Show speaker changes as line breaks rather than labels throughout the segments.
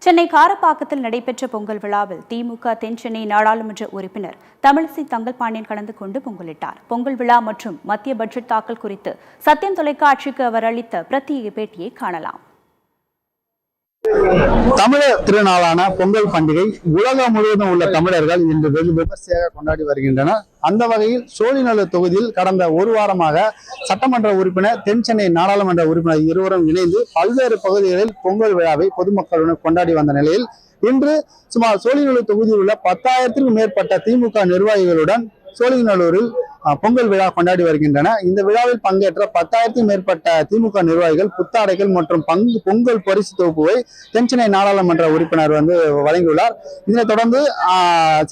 சென்னை காரப்பாக்கத்தில் நடைபெற்ற பொங்கல் விழாவில் திமுக தென்சென்னை நாடாளுமன்ற உறுப்பினர் தமிழிசை தங்கல்பாண்டியன் கலந்து கொண்டு பொங்கலிட்டார். பொங்கல் விழா மற்றும் மத்திய பட்ஜெட் தாக்கல் குறித்து சத்தியம் தொலைக்காட்சிக்கு அவர் அளித்த பிரத்யேக பேட்டியை காணலாம்.
தமிழர் திருநாளான பொங்கல் பண்டிகை உலகம் முழுவதும் உள்ள தமிழர்கள் இன்று வெகு விமர்சையாக கொண்டாடி வருகின்றனர். அந்த வகையில் சோழிநல்லூர் தொகுதியில் கடந்த ஒரு வாரமாக சட்டமன்ற உறுப்பினர் தென்சென்னை நாடாளுமன்ற உறுப்பினர் இருவரும் இணைந்து பல்வேறு பகுதிகளில் பொங்கல் விழாவை பொதுமக்களுடன் கொண்டாடி வந்த நிலையில் இன்று சுமார் சோழிநல்லூர் தொகுதியில் உள்ள 10,000க்கும் மேற்பட்ட திமுக நிர்வாகிகளுடன் சோழிநல்லூரில் பொங்கல் விழா கொண்டாடி வருகின்றன. இந்த விழாவில் பங்கேற்ற 10,000க்கும் மேற்பட்ட திமுக நிர்வாகிகள் புத்தாடைகள் மற்றும் பொங்கல் பரிசு தொகுப்பை தென்சென்னை நாடாளுமன்ற உறுப்பினர் வழங்கியுள்ளார். இதனைத் தொடர்ந்து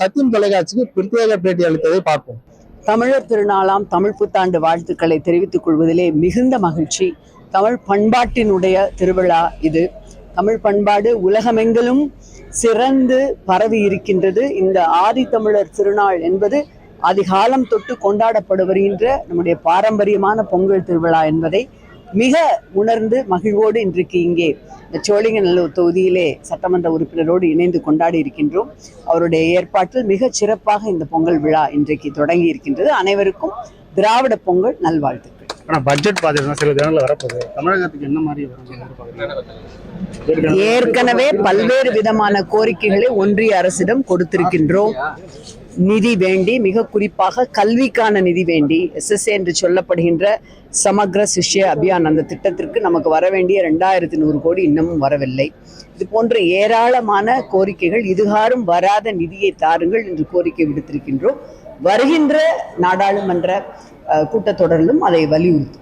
சத்தியம் தொலைக்காட்சிக்கு பிரத்யேக பேட்டி அளித்ததை பார்ப்போம்.
தமிழர் திருநாளாம் தமிழ் புத்தாண்டு வாழ்த்துக்களை தெரிவித்துக் கொள்வதிலே மிகுந்த மகிழ்ச்சி. தமிழ் பண்பாட்டினுடைய திருவிழா இது. தமிழ் பண்பாடு உலகமெங்கிலும் சிறந்து பரவி இருக்கின்றது. இந்த ஆதித்தமிழர் திருநாள் என்பது அதிகாலம் தொட்டு கொண்டாடப்படு வருகின்ற நம்முடைய பாரம்பரியமான பொங்கல் திருவிழா என்பதை மிக உணர்ந்து மகிழ்வோடு இன்றைக்கு இங்கே சோழிங்கநல்லூர் தொகுதியிலே சட்டமன்ற உறுப்பினரோடு இணைந்து கொண்டாடி இருக்கின்றோம். அவருடைய ஏற்பாட்டில் மிக சிறப்பாக இந்த பொங்கல் விழா இன்றைக்கு தொடங்கி இருக்கின்றது. அனைவருக்கும் திராவிட பொங்கல் நல்வாழ்த்துக்கள்.
பட்ஜெட் பாத்தீங்கன்னா சில தினங்கள் வரப்போகுது. தமிழகத்துக்கு என்ன மாதிரி
ஏற்கனவே பல்வேறு விதமான கோரிக்கைகளை ஒன்றிய அரசிடம் கொடுத்திருக்கின்றோம். நிதி வேண்டி, மிக குறிப்பாக கல்விக்கான நிதி வேண்டி, SSA என்று சொல்லப்படுகின்ற சமக்ர சிஷ்ய அபியான் அந்த திட்டத்திற்கு நமக்கு வர வேண்டிய 2,100 கோடி இன்னமும் வரவில்லை. இது போன்ற ஏராளமான கோரிக்கைகள், இதுகாரும் வராத நிதியை தாருங்கள் என்று கோரிக்கை விடுத்திருக்கின்றோம். வருகின்ற நாடாளுமன்ற கூட்டத்தொடரிலும் அதை வலியுறுத்தும்.